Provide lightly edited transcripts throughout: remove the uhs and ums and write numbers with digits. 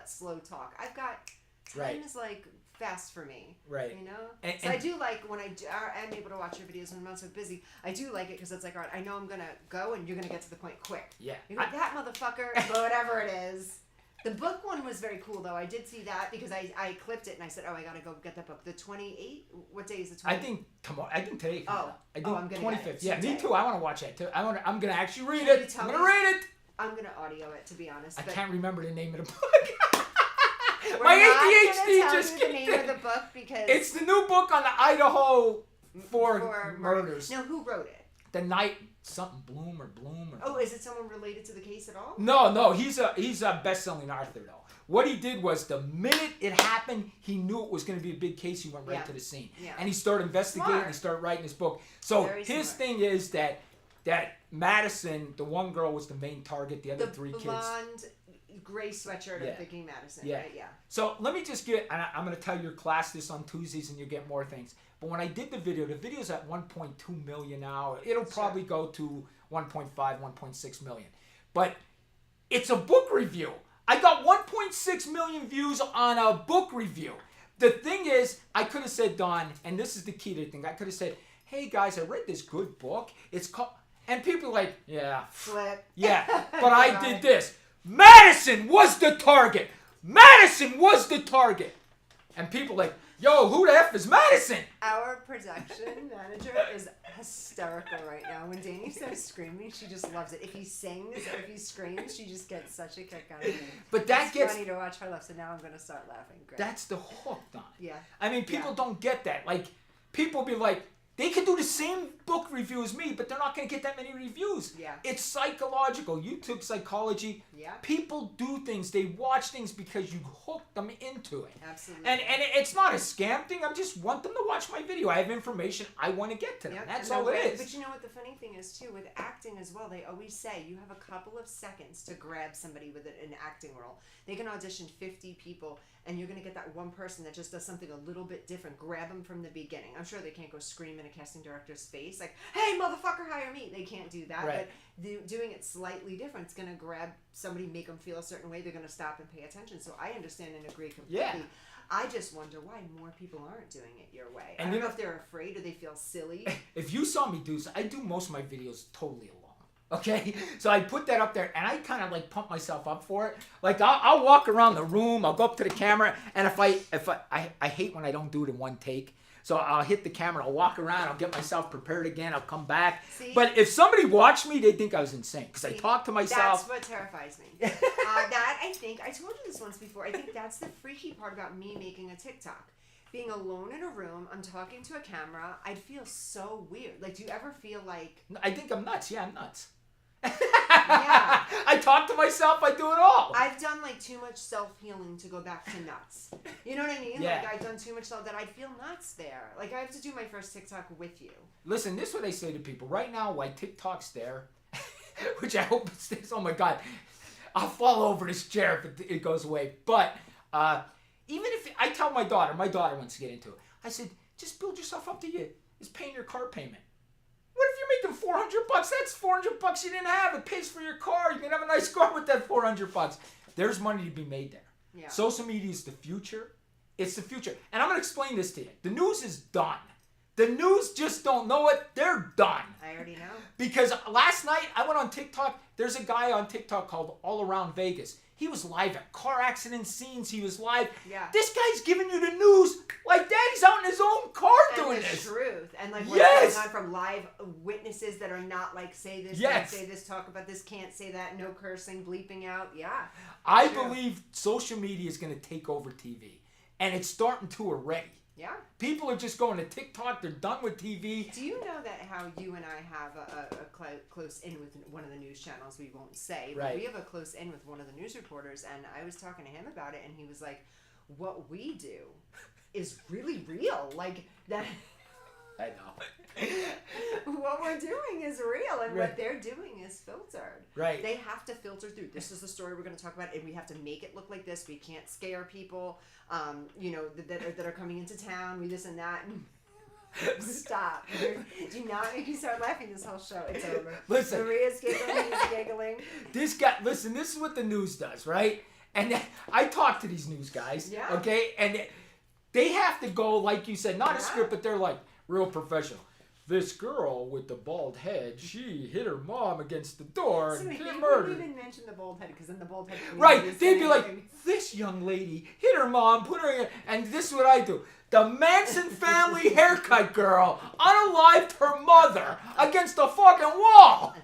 that slow talk. I've got time Right. is like fast for me. Right. You know? And I do like when I'm able to watch your videos when I'm not so busy. I do like it because it's like, all right, I know I'm going to go and you're going to get to the point quick. Yeah. You're like, that motherfucker, but whatever it is. The book one was very cool, though. I did see that because I clipped it and I said, oh, I got to go get that book. The 28th? What day is the 28th? I think tomorrow. I think today. Oh. I think I'm going to 25th. Yeah, today. me too. I want to watch that too. I'm going to actually read Can you it. tell I'm going to me? read it. I'm going to audio it, to be honest. I but can't remember the name of the book. we're My not ADHD gonna just tell you the kicked name in. of the book because... It's the new book on the Idaho for murders. Now, who wrote it? The night something Bloom or Oh, is it someone related to the case at all? No, he's a best-selling author though. What he did was the minute it happened, he knew it was going to be a big case. He went right to the scene, and he started investigating. Smart. And he started writing his book. So Very his smart. thing is that Madison, the one girl, was the main target. The other The three kids. blonde, gray sweatshirt, Yeah. I'm thinking Madison, Yeah. right? Yeah. So let me just get, and I'm going to tell your class this on Tuesdays and you get more things. But when I did the video's at 1.2 million now. It'll probably go to 1.5, 1.6 million. But it's a book review. I got 1.6 million views on a book review. The thing is, I could have said, Don, and this is the key to the thing, I could have said, hey guys, I read this good book. It's called, and people are like, yeah. Flip. Yeah, but I did this. Madison was the target. Madison was the target. And people like, yo, who the F is Madison? Our production manager is hysterical right now. When Danny starts screaming, she just loves it. If he sings or if he screams, she just gets such a kick out of it. But that it's gets... funny to watch her laugh, so now I'm going to start laughing. Great. That's the hook, Don. Yeah. I mean, people don't get that. Like, people be like, they could do the same book review as me, but they're not going to get that many reviews. Yeah. It's psychological. You took psychology. Yeah. People do things. They watch things because you hook them into it. Absolutely. And it's not a scam thing. I just want them to watch my video. I have information I want to get to them. Yep, That's and all it is. But you know what the funny thing is, too? With acting as well, they always say you have a couple of seconds to grab somebody with an acting role. They can audition 50 people, and you're going to get that one person that just does something a little bit different. Grab them from the beginning. I'm sure they can't go scream in a casting director's face like, hey, motherfucker, hire me. They can't do that. Right. But doing it slightly different, it's going to grab somebody, make them feel a certain way. They're going to stop and pay attention. So I understand and agree completely. Yeah. I just wonder why more people aren't doing it your way. And I you don't know know- if they're afraid or they feel silly. If you saw me do, I do most of my videos totally alone. Okay, so I put that up there, and I kind of like pump myself up for it. Like I'll walk around the room, I'll go up to the camera, and if I hate when I don't do it in one take. So I'll hit the camera, I'll walk around, I'll get myself prepared again, I'll come back. See? But if somebody watched me, they'd think I was insane because I talk to myself. That's what terrifies me. That I think I told you this once before. I think that's the freaky part about me making a TikTok. Being alone in a room, I'm talking to a camera. I'd feel so weird. Like, do you ever feel like? I think I'm nuts. Yeah, I'm nuts. Yeah. I talk to myself. I do it all. I've done like too much self-healing to go back to nuts. You know what I mean? Yeah. Like I've done too much that I'd feel nuts there. Like I have to do my first TikTok with you. Listen, this is what I say to people. Right now, why TikTok's there, which I hope it stays. Oh my God. I'll fall over this chair if it goes away. But even if I tell my daughter wants to get into it. I said, just build yourself up to you. It's paying your car payment. What if you're making $400? That's $400 you didn't have. It pays for your car. You can have a nice car with that $400. There's money to be made there. Yeah. Social media is the future. It's the future. And I'm going to explain this to you. The news is done. The news just don't know it. They're done. I already know. Because last night I went on TikTok. There's a guy on TikTok called All Around Vegas. He was live at car accident scenes. He was live. Yeah. This guy's giving you the news like that. He's out in his own car doing And the this. truth. And like what's Yes. going on from live witnesses that are not like say this, Yes. don't say this, talk about this, can't say that, no cursing, bleeping out. Yeah. I True. believe social media is going to take over TV. And it's starting to already. Yeah. People are just going to TikTok. They're done with TV. Do you know that how you and I have a close in with one of the news channels we won't say, but Right. we have a close in with one of the news reporters, and I was talking to him about it, and he was like, what we do is really real. Like, that. I know. What we're doing is real, and Right. what they're doing is filtered. Right. They have to filter through. This is the story we're going to talk about, and we have to make it look like this. We can't scare people, that are coming into town. We this and that. Stop. Do not make me start laughing this whole show. It's over. Listen. Maria's giggling. He's giggling. This guy, listen, this is what the news does, right? And then I talk to these news guys, Yeah. okay, and they have to go, like you said, not Yeah. a script, but they're like real professional. This girl with the bald head, she hit her mom against the door So and they get wouldn't murdered. even mention the bald head because then the bald head. Right, community is they'd be saying- like, this young lady hit her mom, put her in, and this is what I do. The Manson family haircut girl unalived her mother against the fucking wall.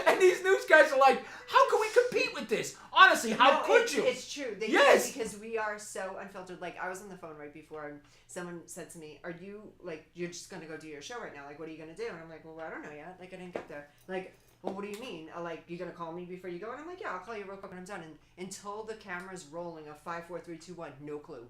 And these news guys are like, how can we compete with this? Honestly, how No, could you? It's true. They Yes. because we are so unfiltered. Like I was on the phone right before, and someone said to me, "Are you like you're just gonna go do your show right now? Like what are you gonna do?" And I'm like, "Well, I don't know yet. Like I didn't get there. Like, well, what do you mean? Like you gonna call me before you go?" And I'm like, "Yeah, I'll call you real quick when I'm done." And until the camera's rolling, of 5, 4, 3, 2, 1, no clue.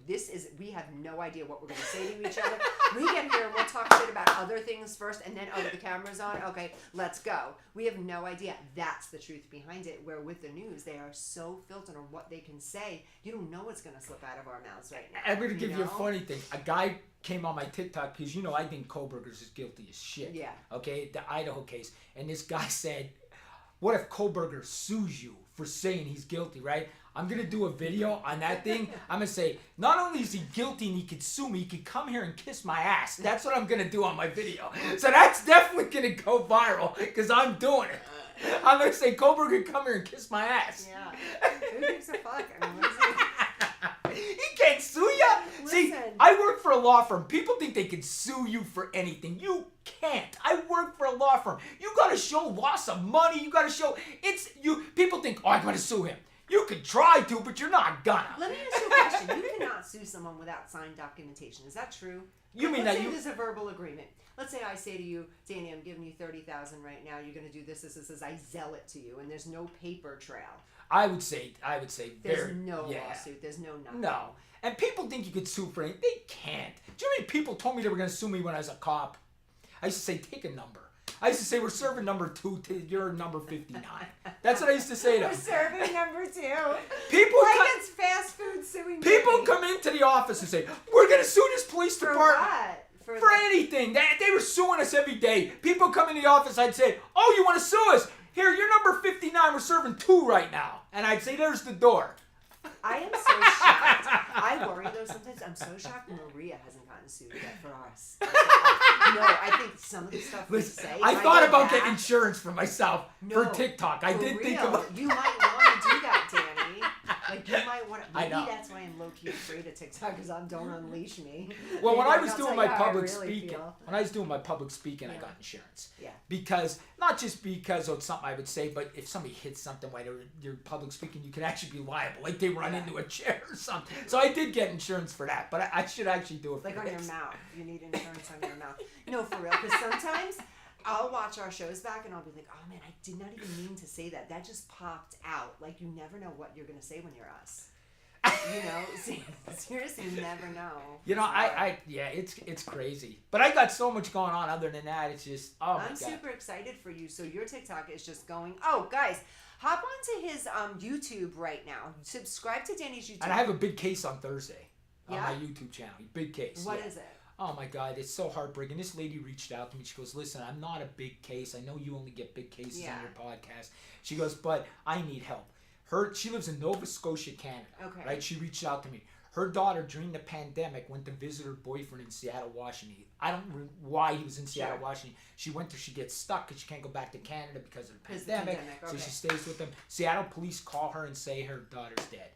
We have no idea what we're gonna say to each other. We get here and we'll talk shit about other things first, and then the camera's on. Okay, let's go. We have no idea. That's the truth behind it. Where with the news, they are so filtered on what they can say. You don't know what's gonna slip out of our mouths right now. I'm going to give you a know? funny thing. A guy came on my TikTok because, you know, I think Kohlberger's is guilty as shit. Yeah. Okay, the Idaho case. And this guy said, what if Kohlberger sues you for saying he's guilty, right? I'm going to do a video on that thing. I'm going to say, not only is he guilty and he could sue me, he could come here and kiss my ass. That's what I'm going to do on my video. So that's definitely going to go viral because I'm doing it. I'm going to say, Kohlberger, come here and kiss my ass. Yeah. Who gives a fuck? I mean, what is it? He can't sue you. See, Listen. I work for a law firm. People think they can sue you for anything. You can't. I work for a law firm. You got to show loss of money. You got to show you. People think, oh, I'm going to sue him. You could try to, but you're not gonna. Let me ask you a question. You cannot sue someone without signed documentation. Is that true? You mean Let's that say you? there's a verbal agreement. Let's say I say to you, Danny, I'm giving you $30,000 right now. You're going to do this, this, this. I sell it to you, and there's no paper trail. I would say There's very, no yeah. lawsuit. There's no nothing. No. And people think you could sue for anything. They can't. Do you know how many people told me they were going to sue me when I was a cop? I used to say, take a number. I used to say, we're serving number 2 to you're number 59. That's what I used to say to We're them. serving number 2. People Like come, it's fast food suing people me. come into the office and say, we're going to sue this police For department. what? For anything. They were suing us every day. People come in the office, I'd say, oh, you want to sue us? Here, you're number 59. We're serving 2 right now. And I'd say, there's the door. I am so shocked. I worry though sometimes. I'm so shocked Maria hasn't gotten sued yet for us. No, I think some of the stuff we Listen, say. I when thought get about back- getting insurance for myself for No, TikTok. I for did think real, about you might want to do that, Danny. Like you might want to. I Maybe know. that's why I'm low key afraid of TikTok because I don't unleash me. Well, when Maybe I was I'll doing tell my you how I public really speaking, feel. when I was doing my public speaking, I Yeah. got insurance. Yeah. Because not just because it's something I would say, but if somebody hits something while you're public speaking, you can actually be liable, like they run Yeah. into a chair or something. So I did get insurance for that, but I should actually do it. Like for on your this. mouth. You need insurance on your mouth. No, for real. Because sometimes I'll watch our shows back and I'll be like, oh man, I did not even mean to say that. That just popped out. Like you never know what you're gonna say when you're us. You know, seriously, you never know. You know, yeah, it's crazy. But I got so much going on. Other than that, it's just oh my I'm god. super excited for you. So your TikTok is just going. Oh, guys, hop onto his YouTube right now. Subscribe to Danny's YouTube. And I have a big case on Thursday on Yeah? my YouTube channel. Big case. What yeah. is it? Oh my God, it's so heartbreaking. This lady reached out to me. She goes, listen, I'm not a big case. I know you only get big cases Yeah. on your podcast. She goes, but I need help. She lives in Nova Scotia, Canada. Okay. Right? She reached out to me. Her daughter, during the pandemic, went to visit her boyfriend in Seattle, Washington. I don't know why he was in Seattle, Sure. Washington. She gets stuck because she can't go back to Canada because of the Because of the pandemic. pandemic, So okay. she stays with them. Seattle police call her and say her daughter's dead.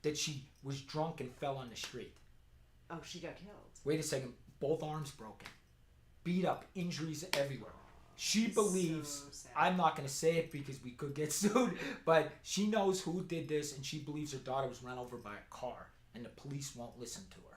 That she was drunk and fell on the street. Oh, she got killed. Wait a second. Both arms broken. Beat up. Injuries everywhere. She believes, So sad. I'm not going to say it because we could get sued, but she knows who did this and she believes her daughter was run over by a car and the police won't listen to her.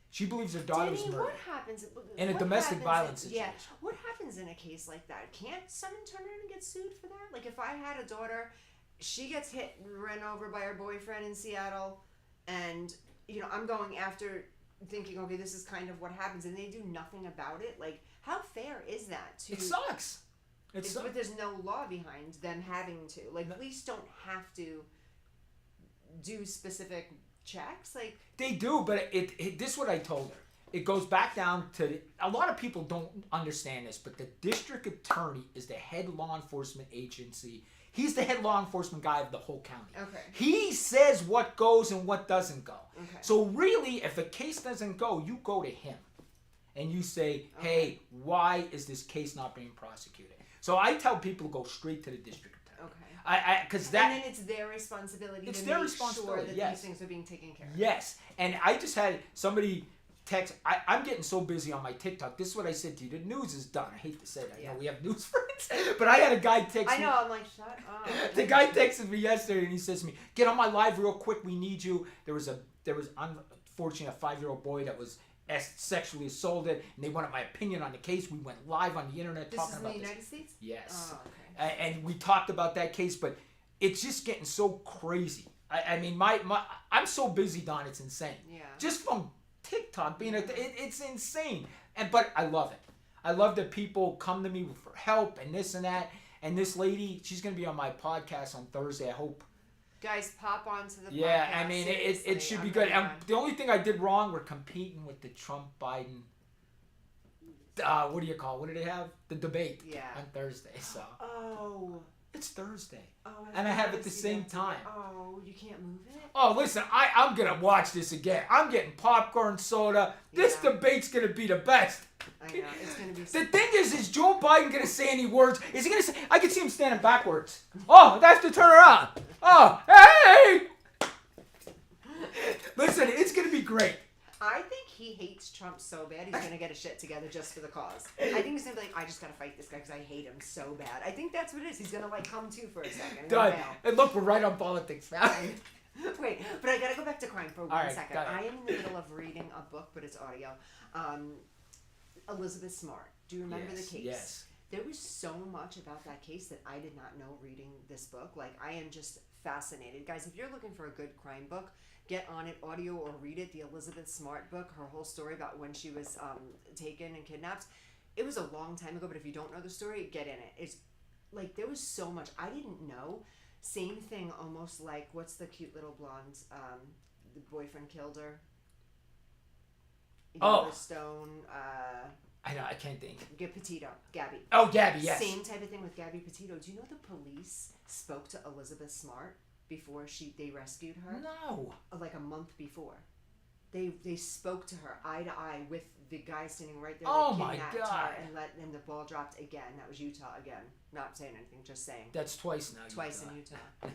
She believes her daughter was Danny, murdered. what happens In a what domestic happens violence in- situation. Yeah. What happens in a case like that? Can't someone turn around and get sued for that? Like if I had a daughter, she gets hit and run over by her boyfriend in Seattle, and you know I'm going after thinking, okay, this is kind of what happens, and they do nothing about it. Like how fair is that? To It sucks. It sucks. but there's no law behind them having to. Like police don't have to do specific checks. Like They do, but this is what I told her. It goes back down to, a lot of people don't understand this, but the district attorney is the head law enforcement agency. He's the head law enforcement guy of the whole county. Okay. He says what goes and what doesn't go. Okay. So really, if a case doesn't go, you go to him. And you say, hey, why is this case not being prosecuted? So I tell people to go straight to the district attorney. Okay. Because and then it's their responsibility to make sure that these things are being taken care of. Yes. And I just had somebody text. I'm getting so busy on my TikTok. This is what I said to you. The news is done. I hate to say that. I know we have news friends. But I had a guy text me. I know. I'm like, shut up. The guy texted me yesterday and he says to me, get on my live real quick. We need you. There was unfortunately a 5-year-old boy that was sexually assaulted, and they wanted my opinion on the case. We went live on the internet talking about this. This is in the United States? Yes. Oh, okay. And we talked about that case, but it's just getting so crazy. I mean, I'm so busy, Don, it's insane. Yeah. Just from TikTok being it's insane. But I love it. I love that people come to me for help and this and that. And this lady, she's going to be on my podcast on Thursday, I hope. Guys, pop onto the podcast. Yeah, I mean, it should be good. The only thing I did wrong, we're competing with the Trump-Biden, what do you call it? What did they have? The debate on Thursday. So. Oh. It's Thursday. Oh, and I have it the same time. Oh, you can't move it? Oh, listen, I'm going to watch this again. I'm getting popcorn, soda. This debate's going to be the best. I know, it's going to be The thing is Joe Biden going to say any words? Is he going to say, I can see him standing backwards. Oh, I have to turn around. Oh, hey! Listen, it's going to be great. I think he hates Trump so bad, he's going to get his shit together just for the cause. I think he's going to be like, I just got to fight this guy because I hate him so bad. I think that's what it is. He's going to, like, come to for a second. Done. And look, we're right on politics now. Wait, but I got to go back to crime for one second. Got it. I am in the middle of reading a book, but it's audio. Elizabeth Smart. Do you remember the case? Yes. There was so much about that case that I did not know reading this book. Like, I am just fascinated. Guys, if you're looking for a good crime book, get on it, audio or read it. The Elizabeth Smart book, her whole story about when she was taken and kidnapped. It was a long time ago, but if you don't know the story, get in it. It's like, there was so much I didn't know. Same thing, almost like, what's the cute little blonde, the boyfriend killed her? Yellowstone, I know, I can't think. Petito, Gabby. Oh, Gabby, yes. Same type of thing with Gabby Petito. Do you know the police spoke to Elizabeth Smart before they rescued her? No. Like a month before. They spoke to her eye to eye with the guy standing right there. Oh that my kidnapped God. her and the ball dropped again. That was Utah again. Not saying anything, just saying. That's twice now. Twice in Utah. So.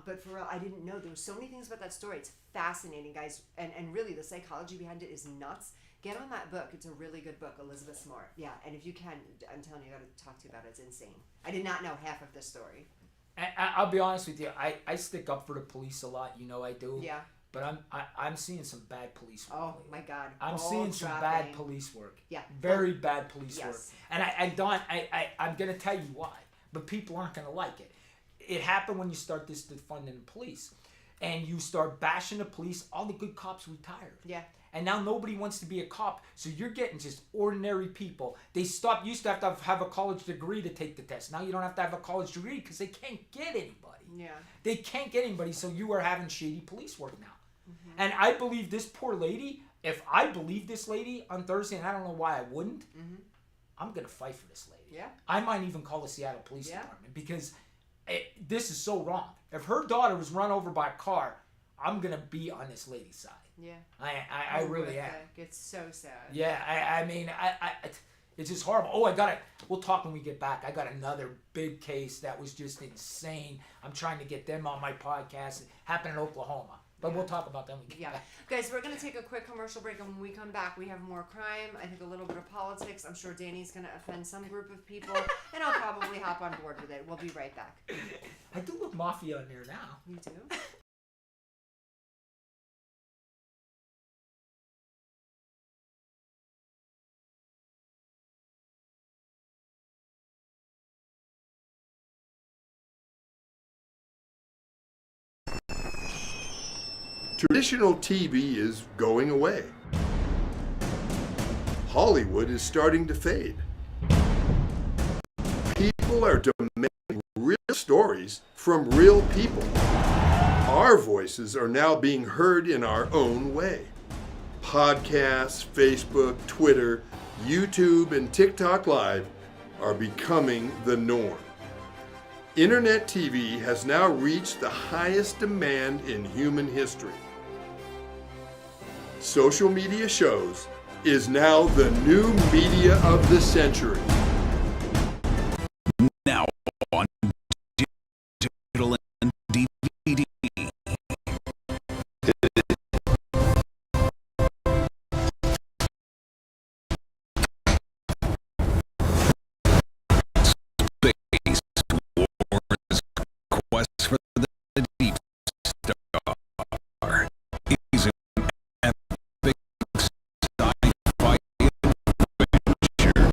But for real, I didn't know. There were so many things about that story. It's fascinating, guys. And really, the psychology behind it is nuts. Get on that book. It's a really good book, Elizabeth Smart. Yeah, and if you can, I'm telling you, I got to talk to you about it. It's insane. I did not know half of this story. I'll be honest with you. I stick up for the police a lot. You know I do. Yeah. But I'm seeing some bad police work. Oh my God. I'm seeing some bad police work. Yeah. Very bad police work. Yes. And Don, I'm gonna tell you why. But people aren't gonna like it. It happened when you start this defunding the police, and you start bashing the police. All the good cops retired. Yeah. And now nobody wants to be a cop, so you're getting just ordinary people. They used to have a college degree to take the test. Now you don't have to have a college degree because they can't get anybody. Yeah. They can't get anybody, so you are having shady police work now. Mm-hmm. And I believe this poor lady, if I believe this lady on Thursday, and I don't know why I wouldn't, I'm going to fight for this lady. Yeah. I might even call the Seattle Police Department because this is so wrong. If her daughter was run over by a car, I'm going to be on this lady's side. Yeah. I really am. It's so sad. Yeah, I mean, it's just horrible. Oh, we'll talk when we get back. I got another big case that was just insane. I'm trying to get them on my podcast. It happened in Oklahoma. But we'll talk about that when we get back. Guys, we're going to take a quick commercial break, and when we come back, we have more crime, I think a little bit of politics. I'm sure Danny's going to offend some group of people, and I'll probably hop on board with it. We'll be right back. I do look mafia in there now. You do? Traditional TV is going away. Hollywood is starting to fade. People are demanding real stories from real people. Our voices are now being heard in our own way. Podcasts, Facebook, Twitter, YouTube, and TikTok Live are becoming the norm. Internet TV has now reached the highest demand in human history. Social media shows is now the new media of the century. Now on digital and DVD. Space Wars: Quest for the Deep Star is an epic sci-fi adventure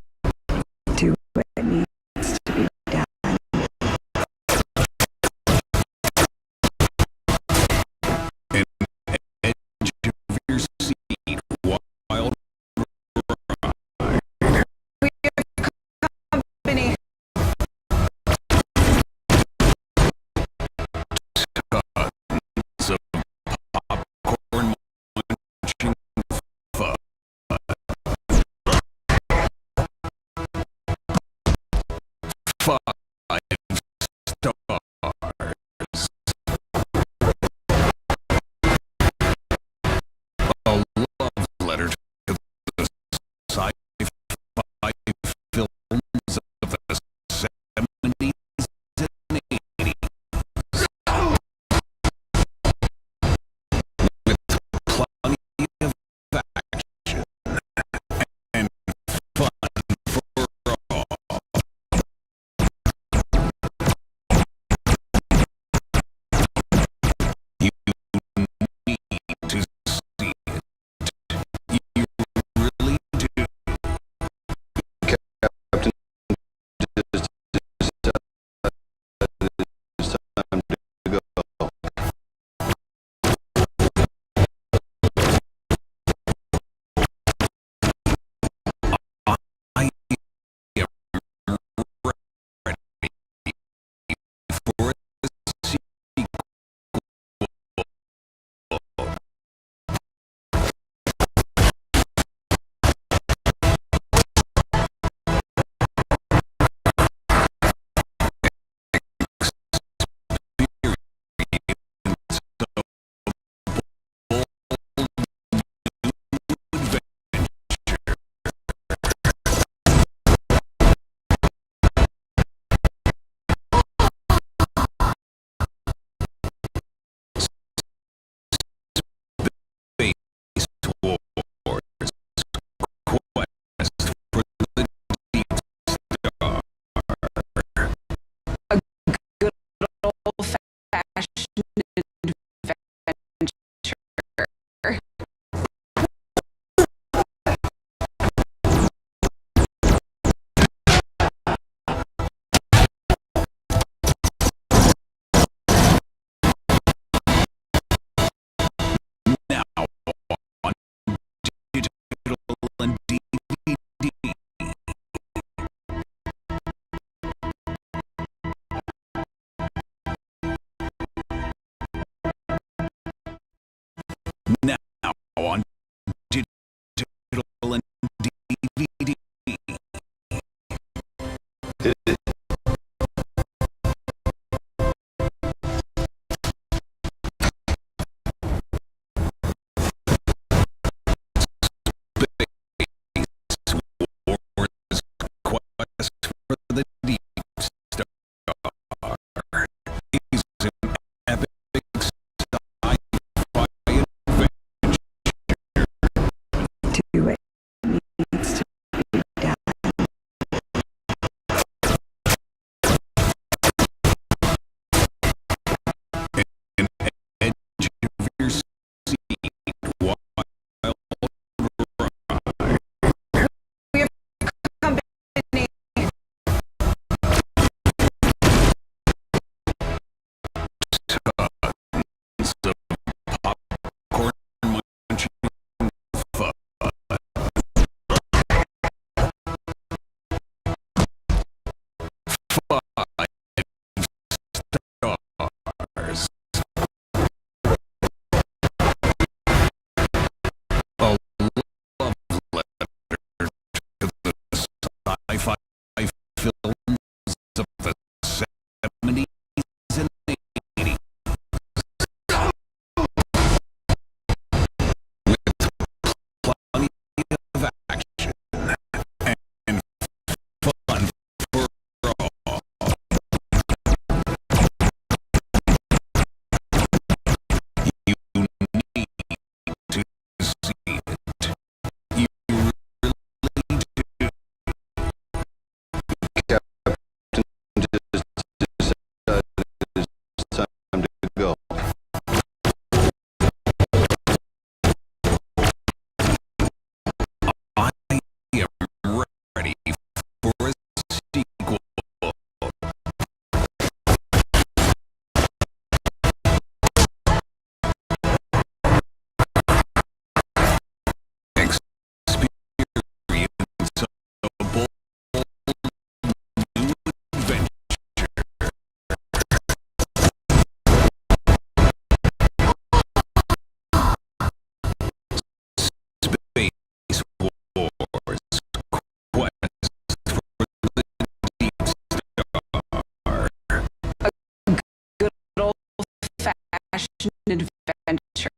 adventure.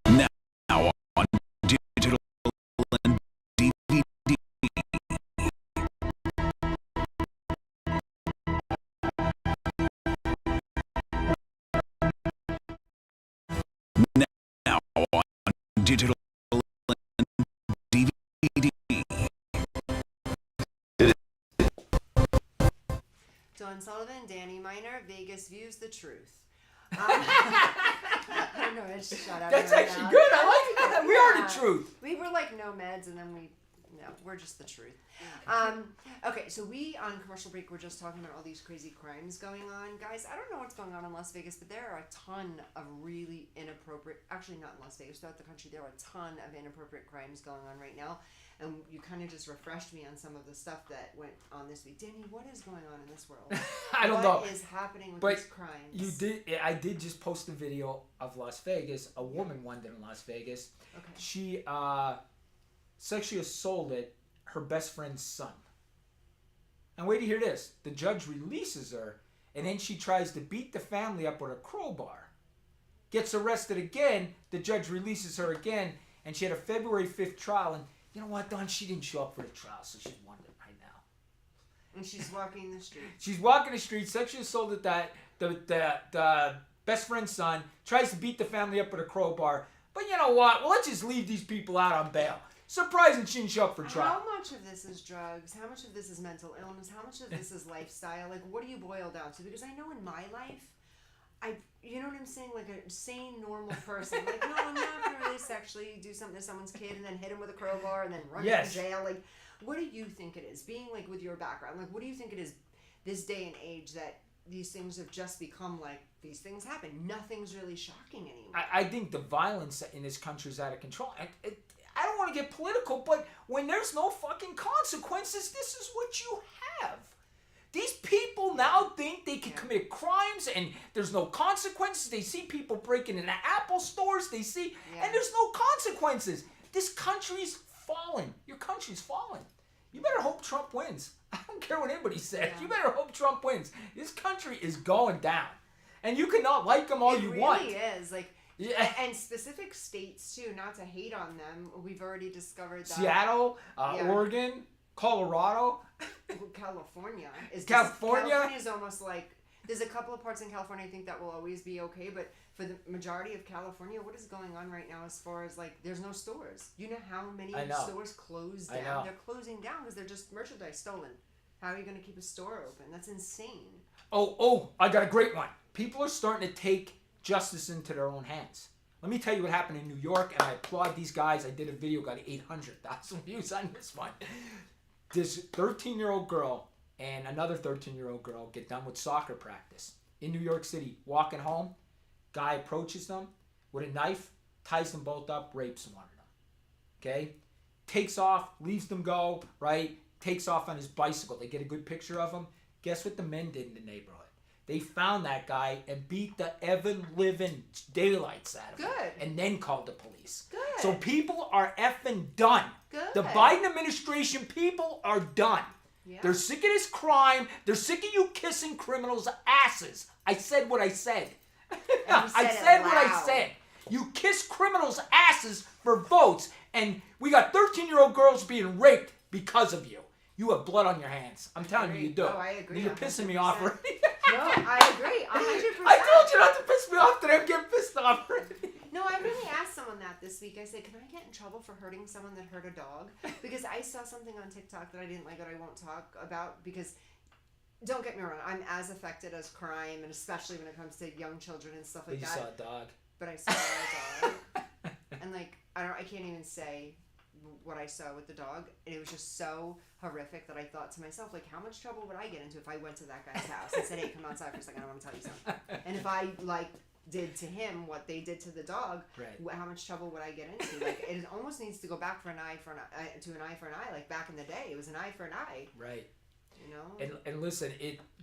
Now on digital and DVD. Now on digital and DVD. Dawn Sullivan, Danny Miner, Vegas Views the Truth. I don't know, it's shut up. That's right actually now. good. I like that. We are Yeah. the truth. We were like nomads, and then we're just the truth. Okay, so we on commercial break were just talking about all these crazy crimes going on, guys. I don't know what's going on in Las Vegas, but there are a ton of really inappropriate. Actually, not in Las Vegas, throughout the country, there are a ton of inappropriate crimes going on right now. And you kind of just refreshed me on some of the stuff that went on this week. Danny, what is going on in this world? I don't know. What is happening with But these crimes? You did. I did just post a video of Las Vegas. A woman wanted in Las Vegas. Okay. She sexually assaulted her best friend's son. And wait to hear this. The judge releases her, and then she tries to beat the family up with a crowbar. Gets arrested again. The judge releases her again, and she had a February 5th trial. And you know what, Don? She didn't show up for the trial, so she's wondering right now. And she's walking the street. She's walking the street, sexually assaulted the best friend's son, tries to beat the family up with a crowbar. But you know what? Well, let's just leave these people out on bail. Surprising she didn't show up for trial. How much of this is drugs? How much of this is mental illness? How much of this is lifestyle? Like, what do you boil down to? Because I know in my life, you know what I'm saying? Like a sane, normal person. Like, no, I'm not going to really sexually do something to someone's kid and then hit him with a crowbar and then run him to jail. Like, what do you think it is? Being, like, with your background, like, what do you think it is this day and age that these things have just become, like, these things happen? Nothing's really shocking anymore. I think the violence in this country is out of control. I don't want to get political, but when there's no fucking consequences, this is what you have. These people now think they can commit crimes and there's no consequences. They see people breaking into Apple stores. They see, and there's no consequences. This country's falling. Your country's falling. You better hope Trump wins. I don't care what anybody says. Yeah. You better hope Trump wins. This country is going down. And you cannot like him all you want. It really is. Like, Yeah. and specific states, too, not to hate on them. We've already discovered that. Seattle, Oregon, Colorado. California is California? California's almost like there's a couple of parts in California I think that will always be okay, but for the majority of California, what is going on right now as far as like there's no stores? You know how many I know. stores closed I down? know. They're closing down because they're just merchandise stolen. How are you going to keep a store open? That's insane. Oh, I got a great one. People are starting to take justice into their own hands. Let me tell you what happened in New York, and I applaud these guys. I did a video, got 800,000 views on this one. This 13-year-old girl and another 13-year-old girl get done with soccer practice in New York City, walking home. Guy approaches them with a knife, ties them both up, rapes one of them. Okay? Takes off, leaves them go, right? Takes off on his bicycle. They get a good picture of him. Guess what the men did in the neighborhood? They found that guy and beat the living daylights out of him. Good. And then called the police. Good. So people are effing done. Good. The Biden administration, people are done. Yeah. They're sick of this crime. They're sick of you kissing criminals' asses. I said what I said. I said what I loud. said. You kiss criminals' asses for votes, and we got 13-year-old girls being raped because of you. You have blood on your hands. I'm telling you, you do. Oh, I agree. You're pissing me off 100%. already. No, I agree. 100%. I told you not to piss me off today. I'm getting pissed off already. No, I really asked someone that this week. I said, can I get in trouble for hurting someone that hurt a dog? Because I saw something on TikTok that I didn't like that I won't talk about because, don't get me wrong, I'm as affected as crime, and especially when it comes to young children and stuff like You that. saw a dog. But I saw a dog. And like, I can't even say what I saw with the dog. It was just so horrific that I thought to myself, like, how much trouble would I get into if I went to that guy's house and said, hey, come outside for a second, I want to tell you something. And if I, like, did to him what they did to the dog, Right. how much trouble would I get into? Like, it almost needs to go back for an eye for an eye, to an eye for an eye. Like, back in the day, it was an eye for an eye, Right. you know? And listen,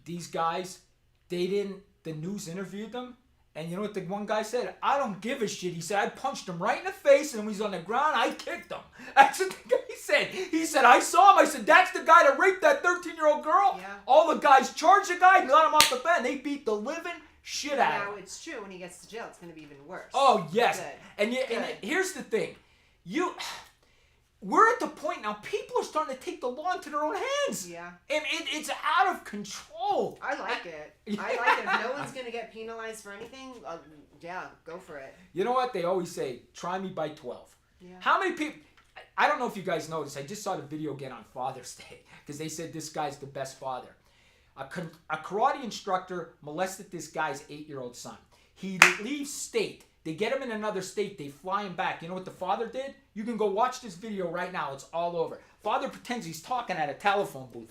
these guys, the news interviewed them, And you know what the one guy said? I don't give a shit. He said, I punched him right in the face, and when he's on the ground, I kicked him. That's what the guy said. He said, I saw him. I said, that's the guy that raped that 13-year-old girl? Yeah. All the guys charged the guy, got him off the bed, and they beat the living shit out of him. Now it's true. When he gets to jail, it's going to be even worse. Oh, yes. Good. And Good. here's the thing. We're at the point now, people are starting to take the law into their own hands. Yeah. And it's out of control. I like it. I like it. If no one's going to get penalized for anything, yeah, go for it. You know what? They always say, try me by 12. Yeah. How many people... I don't know if you guys noticed. I just saw the video again on Father's Day because they said this guy's the best father. A karate instructor molested this guy's 8-year-old son. He leaves state. They get him in another state. They fly him back. You know what the father did? You can go watch this video right now. It's all over. Father pretends he's talking at a telephone booth.